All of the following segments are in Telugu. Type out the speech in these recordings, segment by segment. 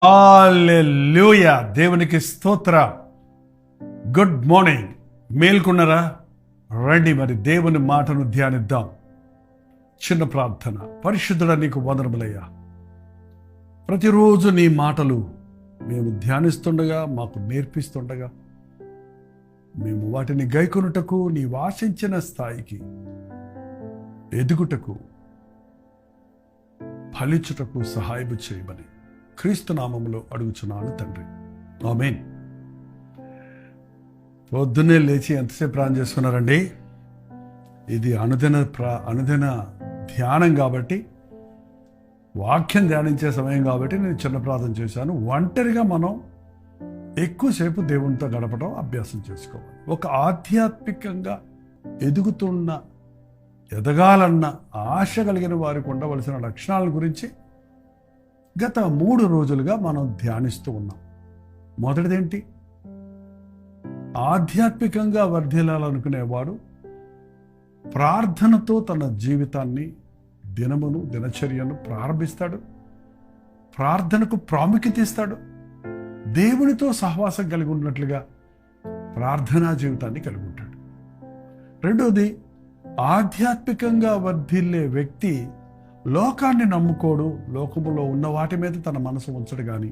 హల్లెలూయా. దేవునికి స్తోత్ర. Good morning. మేల్కొన్నారా? రండి మరి దేవుని మాటను ధ్యానిద్దాం. చిన్న ప్రార్థన. పరిశుద్ధుడా, నీకు వందనములయ్యా. ప్రతిరోజు నీ మాటలు మేము ధ్యానిస్తుండగా, మాకు నేర్పిస్తుండగా, మేము వాటిని గైకొనుటకు, నీ ఆశించిన స్థాయికి ఎదుగుటకు, ఫలించుటకు సహాయము చేయమని క్రీస్తు నామములో అడుగుచున్నాను తండ్రి. ఆమేన్. పొద్దున్నే లేచి ఎంతసేపు ప్రార్థన చేసుకున్నారండి? ఇది అనుదిన ధ్యానం కాబట్టి, వాక్యం ధ్యానించే సమయం కాబట్టి నేను చిన్న ప్రార్థన చేశాను. ఒంటరిగా మనం ఎక్కువసేపు దేవునితో గడపడం అభ్యాసం చేసుకోవాలి. ఒక ఆధ్యాత్మికంగా ఎదగాలన్న ఆశ కలిగిన వారికి ఉండవలసిన లక్షణాల గురించి గత 3 రోజులుగా మనం ధ్యానిస్తూ ఉన్నాం. మొదటిదేంటి? ఆధ్యాత్మికంగా వర్ధిల్లాలనుకునేవాడు ప్రార్థనతో తన జీవితాన్ని, దినచర్యను ప్రారంభిస్తాడు. ప్రార్థనకు ప్రాముఖ్యత ఇస్తాడు. దేవునితో సహవాసం కలిగి ఉన్నట్లుగా ప్రార్థనా జీవితాన్ని కలిగి ఉంటాడు. రెండోది, ఆధ్యాత్మికంగా వర్ధిల్లే వ్యక్తి లోకాన్ని నమ్ముకోడు. లోకములో ఉన్న వాటి మీద తన మనసు ఉంచడు, కానీ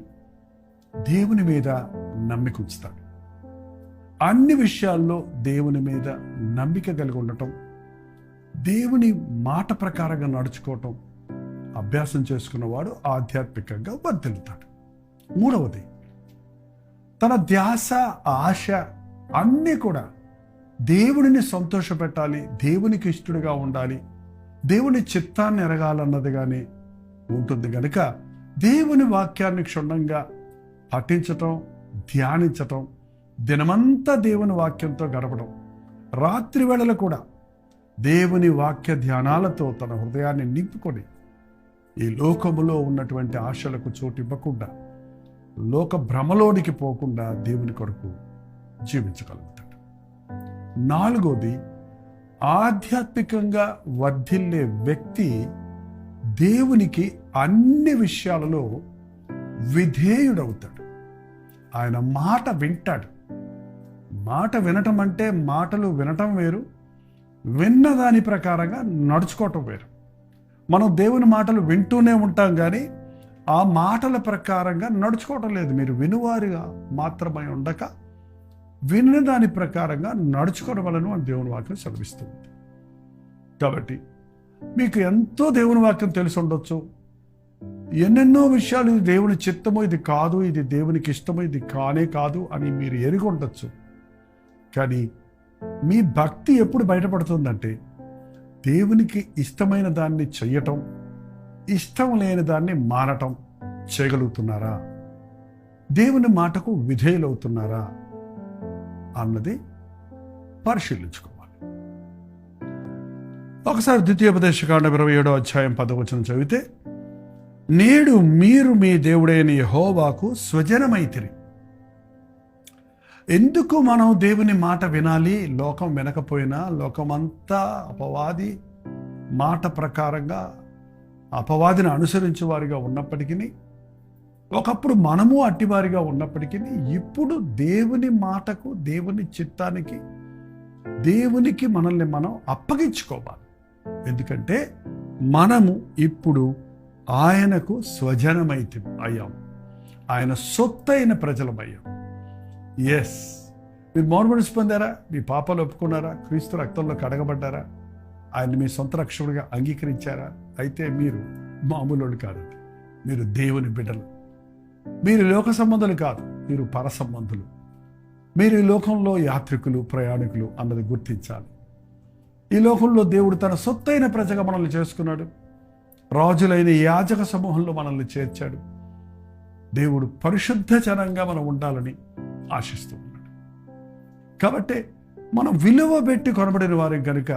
దేవుని మీద నమ్మిక ఉంచుతాడు. అన్ని విషయాల్లో దేవుని మీద నమ్మిక కలిగి ఉండటం, దేవుని మాట ప్రకారంగా నడుచుకోవటం అభ్యాసం చేసుకున్నవాడు ఆధ్యాత్మికంగా వర్ధిల్లుతాడు. మూడవది, తన ధ్యాస, ఆశ అన్నీ కూడా దేవుడిని సంతోషపెట్టాలి, దేవునికి ఇష్టడుగా ఉండాలి, దేవుని చిత్తాన్ని ఎరగాలన్నదిగానే ఉంటుంది. కనుక దేవుని వాక్యాన్ని క్షుణ్ణంగా పఠించటం, ధ్యానించటం, దినమంతా దేవుని వాక్యంతో గడపడం, రాత్రి వేళలు కూడా దేవుని వాక్య ధ్యానాలతో తన హృదయాన్ని నింపుకొని ఈ లోకములో ఉన్నటువంటి ఆశలకు చోటు ఇవ్వకుండా, లోక భ్రమలోనికి పోకుండా దేవుని కొరకు జీవించగలుగుతాడు. నాలుగోది, ఆధ్యాత్మికంగా వర్ధిల్లే వ్యక్తి దేవునికి అన్ని విషయాలలో విధేయుడవుతాడు. ఆయన మాట వింటాడు. మాట వినటం అంటే మాటలు వినటం వేరు, విన్న దాని ప్రకారంగా నడుచుకోవటం వేరు. మనం దేవుని మాటలు వింటూనే ఉంటాం, కానీ ఆ మాటల ప్రకారంగా నడుచుకోవటం లేదు. మీరు వినువారిగా మాత్రమే ఉండక విన్న దాని ప్రకారంగా నడుచుకోవడం వలన అని దేవుని వాక్యం సెలవిస్తుంది. కాబట్టి మీకు ఎంతో దేవుని వాక్యం తెలిసి ఉండొచ్చు, ఎన్నెన్నో విషయాలు ఇది దేవుని చిత్తమో, ఇది కాదు, ఇది దేవునికి ఇష్టమో, ఇది కానే కాదు అని మీరు ఎరిగి ఉండొచ్చు. కానీ మీ భక్తి ఎప్పుడు బయటపడుతుందంటే, దేవునికి ఇష్టమైన దాన్ని చెయ్యటం, ఇష్టం లేని దాన్ని మానటం చేయగలుగుతున్నారా, దేవుని మాటకు విధేయులవుతున్నారా అన్నది పరిశీలించుకోవాలి. ఒకసారి ద్వితీయోపదేశకాండం 27వ అధ్యాయం 10వ వచనం చదివితే, నేడు మీరు మీ దేవుడైన యెహోవాకు స్వజనమైతిరి. ఎందుకు మనం దేవుని మాట వినాలి? లోకం వినకపోయినా, లోకమంతా అపవాది మాట ప్రకారంగా అపవాదిని అనుసరించే వారిగా ఉన్నప్పటికీ, ఒకప్పుడు మనము అట్టివారిగా ఉన్నప్పటికీ, ఇప్పుడు దేవుని మాటకు, దేవుని చిత్తానికి, దేవునికి మనల్ని మనం అప్పగించుకోవాలి. ఎందుకంటే మనము ఇప్పుడు ఆయనకు స్వజనమైతే అయ్యాం, ఆయన సొత్తైన ప్రజలమయ్యాం. ఎస్, మీరు మారుమనసు పొందారా? మీ పాపాలు ఒప్పుకున్నారా? క్రీస్తు రక్తంలో కడగబడ్డారా? ఆయన మీ సొంత రక్షకుడిగా అంగీకరించారా? అయితే మీరు మామూలు కాదండి, మీరు దేవుని బిడ్డలు. మీరు లోక సంబంధులు కాదు, మీరు పర సంబంధులు. మీరు ఈ లోకంలో యాత్రికులు, ప్రయాణికులు అన్నది గుర్తించాలి. ఈ లోకంలో దేవుడు తన సొత్తైన ప్రజగా మనల్ని చేసుకున్నాడు. రాజులైన యాజక సమూహంలో మనల్ని చేర్చాడు. దేవుడు పరిశుద్ధ జనంగా మనం ఉండాలని ఆశిస్తూ ఉన్నాడు. కాబట్టి మనం విలువ పెట్టి కొనబడిన వారి కనుక,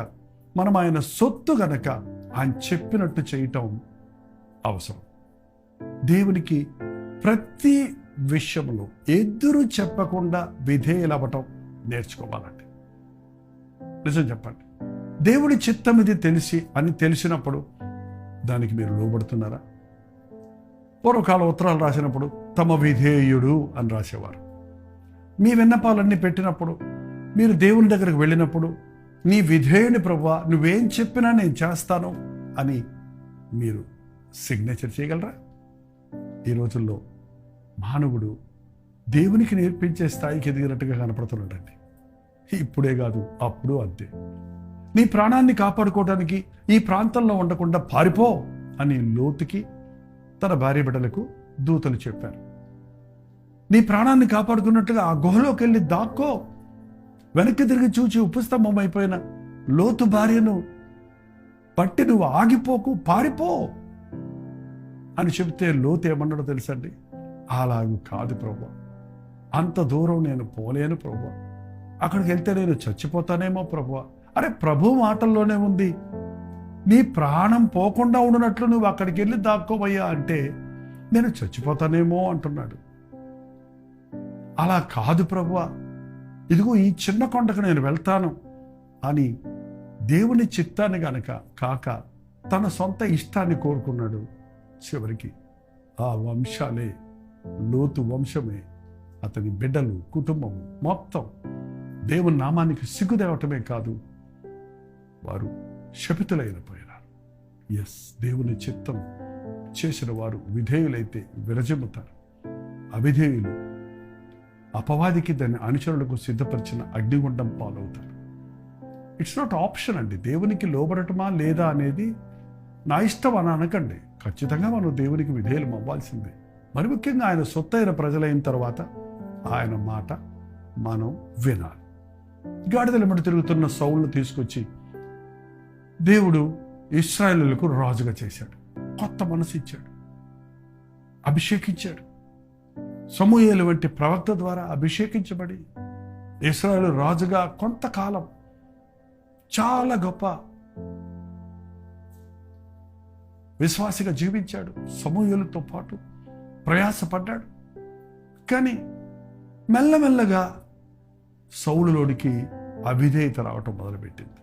మనం ఆయన సొత్తు గనక ఆయన చెప్పినట్టు చేయటం అవసరం. దేవునికి ప్రతి విషయంలో ఎదురు చెప్పకుండా విధేయులవ్వటం నేర్చుకోవాలండి. నిజం చెప్పండి, దేవుడి చిత్తం ఇది తెలిసినప్పుడు దానికి మీరు లోబడుతున్నారా? పూర్వకాల ఉత్తరాలు రాసినప్పుడు ఉత్తమ విధేయుడు అని రాసేవారు. మీ విన్నపాలన్నీ పెట్టినప్పుడు, మీరు దేవుని దగ్గరకు వెళ్ళినప్పుడు, నీ విధేయుని ప్రభువా, నువ్వేం చెప్పినా నేను చేస్తాను అని మీరు సిగ్నేచర్ చేయగలరా? ఈ రోజుల్లో మానవుడు దేవునికి నేర్పించే స్థాయికి ఎదిగినట్టుగా కనపడుతున్నాడండి. ఇప్పుడే కాదు, అప్పుడు అంతే. నీ ప్రాణాన్ని కాపాడుకోవడానికి ఈ ప్రాంతంలో ఉండకుండా పారిపో అని లోతుకి తన భార్య బిడ్డలకు దూతలు చెప్పారు. నీ ప్రాణాన్ని కాపాడుకున్నట్టుగా ఆ గుహలోకి వెళ్ళి దాక్కో. వెనక్కి తిరిగి చూచి ఉపస్తంభం అయిపోయిన లోతు భార్యను పట్టి నువ్వు ఆగిపోకు, పారిపో అని చెబితే లోతు ఏమన్నాడో తెలుసండి? అలాగూ కాదు ప్రభువా, అంత దూరం నేను పోలేను ప్రభువా, అక్కడికి వెళ్తే నేను చచ్చిపోతానేమో ప్రభువా. అరే, ప్రభు మాటల్లోనే ఉంది, నీ ప్రాణం పోకుండా ఉండినట్లు నువ్వు అక్కడికి వెళ్ళి దాక్కోవయ్యా అంటే నేను చచ్చిపోతానేమో అంటున్నాడు. అలా కాదు ప్రభువా, ఇదిగో ఈ చిన్న కొండకు నేను వెళ్తాను అని దేవుని చిత్తాన్ని గనక కాక తన సొంత ఇష్టాన్ని కోరుకున్నాడు. చివరికి ఆ వంశాలే, లోతు వంశమే, అతని బిడ్డలు, కుటుంబం మొత్తం దేవుని నామానికి సిగ్గుదేవటమే కాదు, వారు శపితులైపోయినారు. ఎస్, దేవుని చిత్తం చేసిన వారు విధేయులైతే విరజిమ్ముతారు. అవిధేయులు అపవాదికి దాని అనుచరులకు సిద్ధపరిచిన అగ్నిగుండం పాలవుతారు. ఇట్స్ నాట్ ఆప్షన్ అండి. దేవునికి లోబడటమా లేదా అనేది నా ఇష్టం అని అనకండి. ఖచ్చితంగా మనం దేవునికి విధేయులం అవ్వాల్సిందే. మరి ముఖ్యంగా ఆయన సొత్తైన ప్రజలైన తర్వాత ఆయన మాట మనం వినాలి. గాడిదలెంబడి తిరుగుతున్న సౌలును తీసుకొచ్చి దేవుడు ఇశ్రాయేలులకు రాజుగా చేశాడు. కొత్త మనసు ఇచ్చాడు, అభిషేకించాడు. సమూయేలు వంటి ప్రవక్త ద్వారా అభిషేకించబడి ఇశ్రాయేలు రాజుగా కొంతకాలం చాలా గొప్ప విశ్వాసిగా జీవించాడు. సమూయేలుతో పాటు ప్రయాసపడ్డాడు. కానీ మెల్లమెల్లగా సౌలులోనికి అవిధేయత రావటం మొదలుపెట్టింది.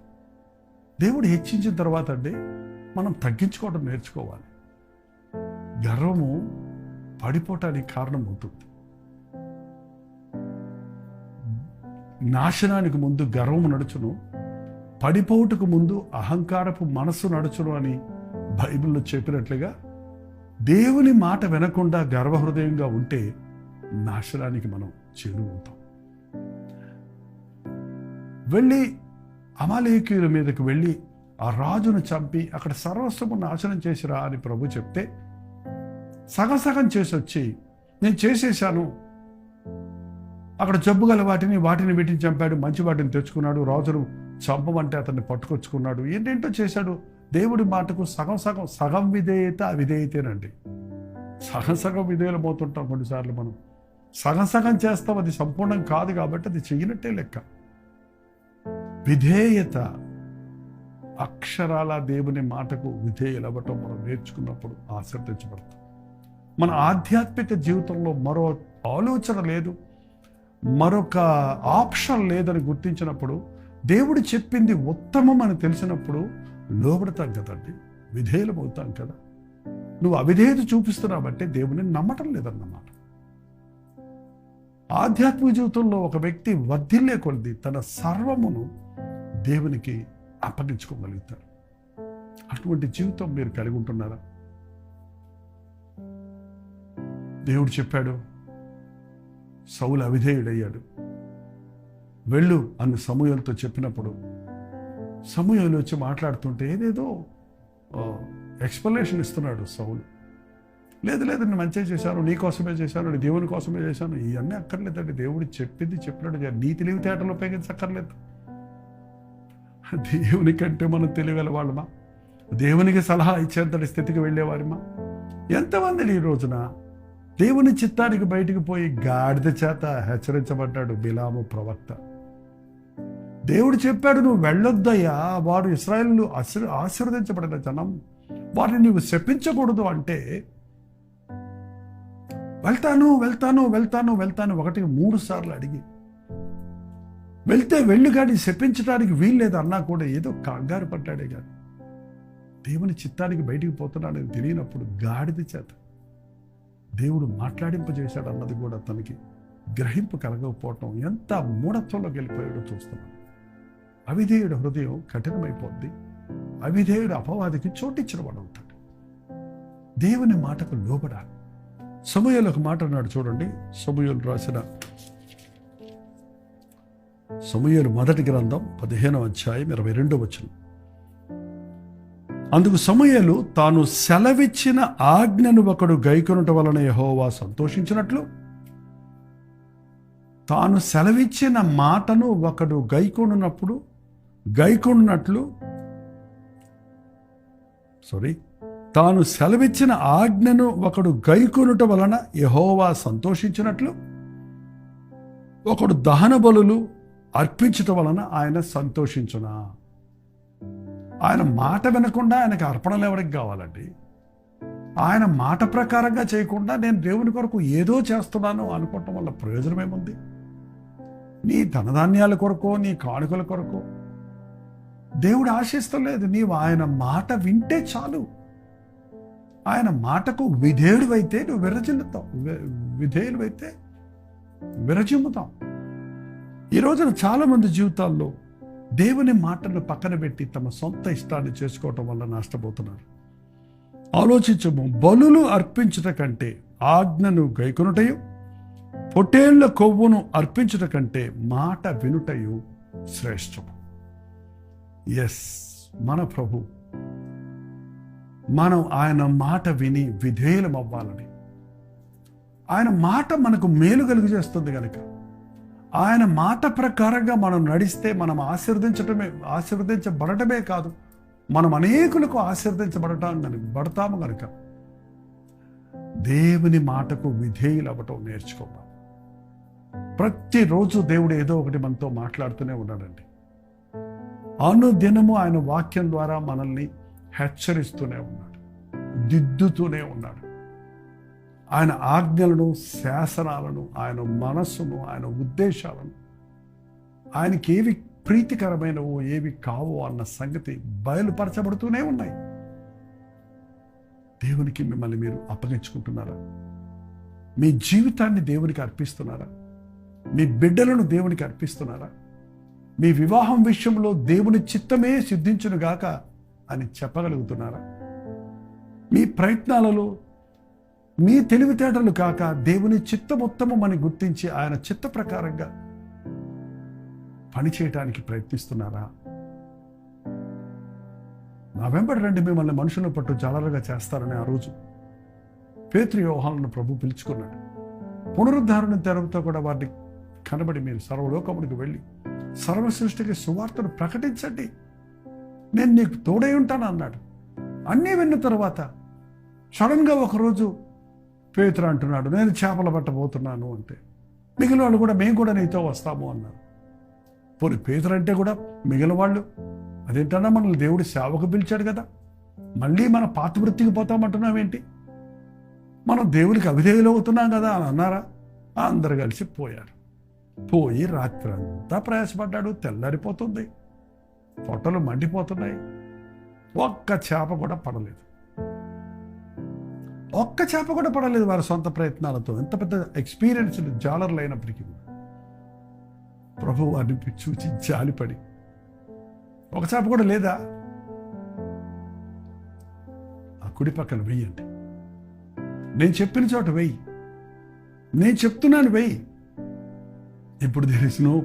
దేవుడు హెచ్చించిన తర్వాత అండి మనం తగ్గించుకోవడం నేర్చుకోవాలి. గర్వము పడిపోవటానికి కారణమవుతుంది. నాశనానికి ముందు గర్వము నడుచును, పడిపోవుటకు ముందు అహంకారపు మనస్సు నడుచును అని బైబిల్లో చెప్పినట్లుగా దేవుని మాట వినకుండా గర్వహృదయంగా ఉంటే నాశనానికి మనం చేరువవుతాం. వెళ్ళి అమాలేకీయుల మీదకు వెళ్ళి ఆ రాజును చంపి అక్కడ సర్వస్వము నాశనం చేసిరా అని ప్రభు చెప్తే సగం సగం చేసి వచ్చి నేను చేసేసాను, అక్కడ జబ్బు గల వాటిని వీటిని చంపాడు, మంచి వాటిని తెచ్చుకున్నాడు, రాజును చంపమంటే అతన్ని పట్టుకొచ్చుకున్నాడు, ఏంటేంటో చేశాడు. దేవుడి మాటకు సగం విధేయత అవిధేయతేనండి. సగం విధేయులు పోతుంటాం కొన్నిసార్లు. మనం సగం చేస్తాం, అది సంపూర్ణం కాదు కాబట్టి అది చెయ్యనట్టే లెక్క. విధేయత, అక్షరాల దేవుని మాటకు విధేయులవ్వటం మనం నేర్చుకున్నప్పుడు ఆశీర్వదించబడతాం. మన ఆధ్యాత్మిక జీవితంలో మరో ఆలోచన లేదు, మరొక ఆప్షన్ లేదని గుర్తించినప్పుడు, దేవుడు చెప్పింది ఉత్తమం అని తెలిసినప్పుడు లోబడతాం కదండి, విధేయులం అవుతాం కదా. నువ్వు అవిధేయత చూపిస్తున్నావంటే దేవుని నమ్మటం లేదన్నమాట. ఆధ్యాత్మిక జీవితంలో ఒక వ్యక్తి వర్ధిల్లే కొలది తన సర్వమును దేవునికి అప్పగించుకోగలుగుతారు. అటువంటి జీవితం మీరు కలిగి ఉంటున్నారా? దేవుడు చెప్పాడు, సౌలు అవిధేయుడయ్యాడు, వెళ్ళు అని సమూయేలుతో చెప్పినప్పుడు సమూయేలు వచ్చి మాట్లాడుతుంటే ఏదేదో ఎక్స్ప్లెనేషన్ ఇస్తున్నాడు సౌలు. లేదు నేను మంచిగా చేశాను, నీ కోసమే చేశాను, నీ దేవుని కోసమే చేశాను, ఇవన్నీ అక్కర్లేదండి. దేవుడు చెప్పింది చెప్పినట్టు నీ తెలివితేటలు ఉపయోగించక్కర్లేదు. దేవుని కంటే మనం తెలియగల వాళ్ళమా? దేవునికి సలహా ఇచ్చేంతటి స్థితికి వెళ్ళేవారిమా? ఎంతమంది ఈ రోజున దేవుని చిత్తానికి బయటికి పోయి గాడిద చేత హెచ్చరించబడ్డాడు బిలాము ప్రవక్త. దేవుడు చెప్పాడు, నువ్వు వెళ్ళొద్దయ్యా, వారు ఇశ్రాయేలు ఆశీర్వదించబడిన జనం, వారిని నువ్వు శపించకూడదు అంటే వెళ్తాను 1కి 3 సార్లు అడిగి వెళ్తే వెళ్ళు కానీ శపించడానికి వీల్లేదు అన్నా కూడా ఏదో కంగారు పడ్డాడే కానీ దేవుని చిత్తానికి బయటికి పోతున్నాడని తెలియనప్పుడు గాడిద చేత దేవుడు మాట్లాడింపజేశాడు అన్నది కూడా తనకి గ్రహింపు కలగకపోవటం, ఎంత మూఢత్వంలోకి వెళ్ళిపోయాడో చూస్తున్నాం. అవిధేయుడు హృదయం కఠినమైపోద్ది. అవిధేయుడు అపవాదికి చోటిచ్చిన వాడు అవుతాడు. దేవుని మాటకు లోబడాలి. సమూయేలు ఒక మాట అన్నాడు చూడండి. సమూయేలు రాసిన సమూయేలు మొదటి గ్రంథం 15వ అధ్యాయం 22వ వచనం. అందుకు సమూయేలు తాను సెలవిచ్చిన ఆజ్ఞను ఒకడు గైకొనుట వలన యెహోవా సంతోషించినట్లు, తాను సెలవిచ్చిన మాటను ఒకడు తాను సెలవిచ్చిన ఆజ్ఞను ఒకడు గైకొనుట వలన యెహోవా సంతోషించినట్లు, ఒకడు దహన బలులు అర్పించుట వలన ఆయన సంతోషించునా. ఆయన మాట వినకుండా ఆయనకు అర్పణలు ఎవరికి కావాలండి? ఆయన మాట ప్రకారంగా చేయకుండా నేను దేవుని కొరకు ఏదో చేస్తున్నాను అనుకోవటం వల్ల ప్రయోజనం ఏముంది? నీ ధనధాన్యాల కొరకు, నీ కానుకల కొరకు దేవుడు ఆశిస్తలేదు. నీవు ఆయన మాట వింటే చాలు. ఆయన మాటకు విధేయుడివైతే నువ్వు విధేయుడివైతే విరజిమ్ముతాం. ఈ రోజున చాలామంది జీవితాల్లో దేవుని మాటను పక్కన పెట్టి తమ సొంత ఇష్టాన్ని చేసుకోవటం వల్ల నష్టపోతున్నారు. ఆలోచించము. బలులు అర్పించుట కంటే ఆజ్ఞను గైకొనుటయు, పొట్టేళ్ల కొవ్వును అర్పించుట కంటే మాట వినుటయు శ్రేష్టము. మన ప్రభు, మనం ఆయన మాట విని విధేయులం అవ్వాలని. ఆయన మాట మనకు మేలు కలుగజేస్తుంది కనుక ఆయన మాట ప్రకారంగా మనం నడిస్తే మనం ఆశీర్వదించబడటమే కాదు, మనం అనేకులకు ఆశీర్వదించబడతాము కనుక దేవుని మాటకు విధేయులు అవ్వటం నేర్చుకోవాలి. ప్రతిరోజు దేవుడు ఏదో ఒకటి మనతో మాట్లాడుతూనే ఉన్నాడండి. అనుదినము ఆయన వాక్యం ద్వారా మనల్ని హెచ్చరిస్తూనే ఉన్నాడు, దిద్దుతూనే ఉన్నాడు. ఆయన ఆజ్ఞలను, శాసనాలను, ఆయన మనస్సును, ఆయన ఉద్దేశాలను, ఆయనకి ఏవి ప్రీతికరమైనవో ఏవి కావో అన్న సంగతి బయలుపరచబడుతూనే ఉన్నాయి. దేవునికి మిమ్మల్ని మీరు అప్పగించుకుంటున్నారా? మీ జీవితాన్ని దేవునికి అర్పిస్తున్నారా? మీ బిడ్డలను దేవునికి అర్పిస్తున్నారా? మీ వివాహం విషయంలో దేవుని చిత్తమే సిద్ధించునుగాక అని చెప్పగలుగుతున్నారా? మీ ప్రయత్నాలలో మీ తెలివితేటలు కాక దేవుని చిత్తముత్తమని గుర్తించి ఆయన చిత్త ప్రకారంగా పని చేయటానికి ప్రయత్నిస్తున్నారా? నా వెంబడి రండి, మిమ్మల్ని మనుషుల పట్టు జాలరుగా చేస్తారని ఆ రోజు పేతురు యోహానులను ప్రభు పిలుచుకున్నాడు. పునరుద్ధారణ తెరవుతో కూడా వారిని కనబడి మీరు సర్వలోకమునికి వెళ్ళి సర్వ సృష్టికి సువార్తను ప్రకటించండి, నేను నీకు తోడై ఉంటాను అన్నాడు. అన్నీ విన్న తర్వాత సడన్గా ఒకరోజు పేతురు అంటున్నాడు, నేను చేపలు పట్టబోతున్నాను అంటే మిగిలిన వాళ్ళు కూడా మేము కూడా నీతో వస్తాము అన్నారు. పోనీ పేతురు అంటే కూడా మిగిలిన వాళ్ళు అదేంటన్నా, మనల్ని దేవుడు సేవకు పిలిచాడు కదా, మళ్ళీ మన పాత వృత్తికి పోతామంటున్నామేంటి, మనం దేవునికి అవిధేయులు అవుతున్నాం కదా అని అన్నారా? అందరు కలిసి పోయారు. పోయి రాత్రి అంతా ప్రయాసపడ్డాడు. తెల్లారిపోతుంది, పొట్టలు మండిపోతున్నాయి. ఒక్క చేప కూడా పడలేదు. వారి సొంత ప్రయత్నాలతో. ఎంత పెద్ద ఎక్స్పీరియన్స్డ్ జాలర్లు అయినప్పటికీ ప్రభు వారిని చూచి జాలిపడి, ఒక చేప కూడా లేదా, ఆ కుడి పక్కన వెయ్యండి, నేను చెప్పిన చోట వెయ్యి, నేను చెప్తున్నాను వెయ్యి. ఇప్పుడు దేర్ ఇస్ నో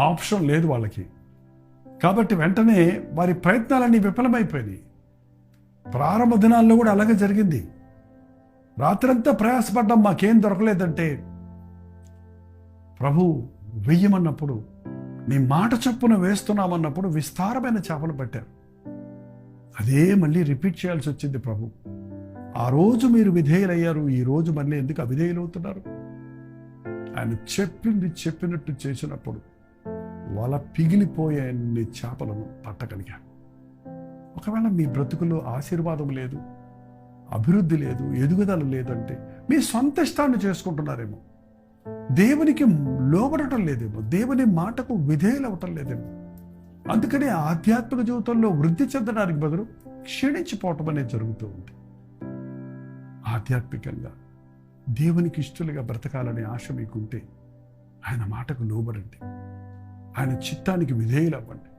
ఆప్షన్ లేదు వాళ్ళకి. కాబట్టి వెంటనే వారి ప్రయత్నాలన్నీ విఫలమైపోయినాయి. ప్రారంభ దినాల్లో కూడా అలాగే జరిగింది. రాత్రంతా ప్రయాసపడ్డాం, మాకేం దొరకలేదంటే ప్రభు వెయ్యమన్నప్పుడు, నీ మాట చొప్పున వేస్తున్నామన్నప్పుడు విస్తారమైన చేపలు పట్టారు. అదే మళ్ళీ రిపీట్ చేయాల్సి వచ్చింది ప్రభు. ఆ రోజు మీరు విధేయులయ్యారు, ఈ రోజు మళ్ళీ ఎందుకు అవిధేయులు అవుతున్నారు? ఆయన చెప్పినట్టు చేసినప్పుడు వల పిగిలిపోయే అన్ని చేపలను పట్టగలిగారు. ఒకవేళ మీ బ్రతుకులో ఆశీర్వాదం లేదు, అభివృద్ధి లేదు, ఎదుగుదల లేదంటే మీ సొంత ఇష్టాన్ని చేసుకుంటున్నారేమో, దేవునికి లోబడటం లేదేమో, దేవుని మాటకు విధేయులు అవ్వటం లేదేమో. అందుకని ఆధ్యాత్మిక జీవితంలో వృద్ధి చెందడానికి బదులు క్షీణించిపోవటం అనేది జరుగుతూ ఉంది. ఆధ్యాత్మికంగా దేవునికి ఇష్టలుగా బ్రతకాలనే ఆశ మీకుంటే ఆయన మాటకు లోబడండి. ఆయన చిత్తానికి విధేయులవ్వండి.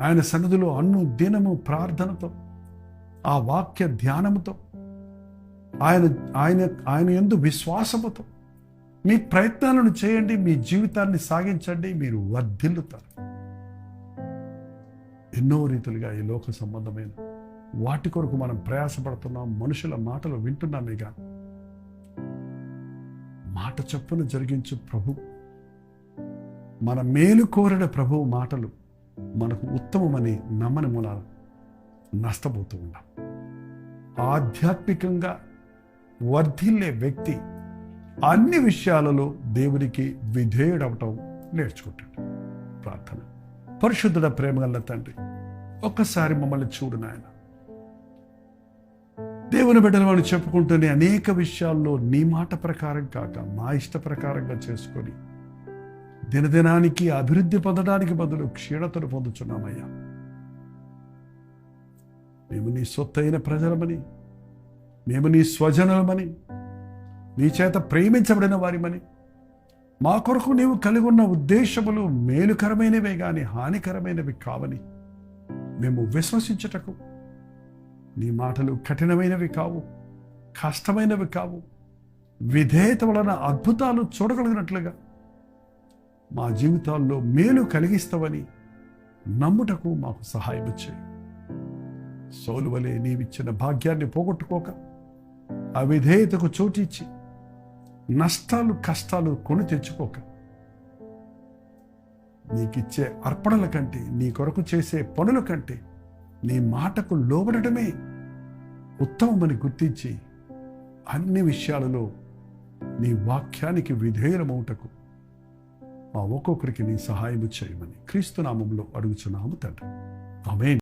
ఆయన సన్నిధిలో దినము ప్రార్థనతో, ఆ వాక్య ధ్యానముతో, ఆయన ఆయన ఆయన యందు విశ్వాసముతో మీ ప్రయత్నాలను చేయండి. మీ జీవితాన్ని సాగించండి. మీరు వర్ధిల్లుతారు. ఎన్నో రీతులుగా ఈ లోక సంబంధమైన వాటి కొరకు మనం ప్రయాసపడుతున్నాం. మనుషుల మాటలు వింటున్నామే కానీ మాట చొప్పున జరిగించు ప్రభు, మన మేలు కోరిన ప్రభువు మాటలు మనకు ఉత్తమమని నమ్మని మూలాన నష్టపోతూ ఉన్నాం. ఆధ్యాత్మికంగా వర్ధిల్లే వ్యక్తి అన్ని విషయాలలో దేవునికి విధేయుడవటం నేర్చుకుంటాడు. ప్రార్థన. పరిశుద్ధుడ ప్రేమగల తండ్రి, ఒక్కసారి మమ్మల్ని చూడు నాయన. దేవుని బిడ్డలు అని చెప్పుకుంటూనే అనేక విషయాల్లో నీ మాట ప్రకారం కాక మా ఇష్ట ప్రకారంగా చేసుకొని దినదినానికి అభివృద్ధి పొందడానికి బదులు క్షీణతను పొందుతున్నామయ్యా. మేము నీ సొత్తైన ప్రజలమని, మేము నీ స్వజనులమని, నీ చేత ప్రేమించబడిన వారిమని, మా కొరకు నీవు కలిగి ఉన్న ఉద్దేశములు మేలుకరమైనవే గాని హానికరమైనవి కావని మేము విశ్వసించుటకు, నీ మాటలు కఠినమైనవి కావు, కష్టమైనవి కావు, విధేయత వలన అద్భుతాలు చూడగలిగినట్లుగా మా జీవితాల్లో మేలు కలిగిస్తావని నమ్ముటకు మాకు సహాయం చేయి. సౌలు వలె నీవిచ్చిన భాగ్యాన్ని పోగొట్టుకోక అవిధేయతకు చోటిచ్చి నష్టాలు కష్టాలు కొని తెచ్చుకోక నీకిచ్చే అర్పణల కంటే, నీ కొరకు చేసే పనుల కంటే నీ మాటకు లోబడటమే ఉత్తమమని గుర్తించి అన్ని విషయాలలో నీ వాక్యానికి విధేయులమవుటకు మా ఒక్కొక్కరికి నీ సహాయము చేయమని క్రీస్తు నామములో అడుగుచున్నాము తండ్రి. ఆమేన్.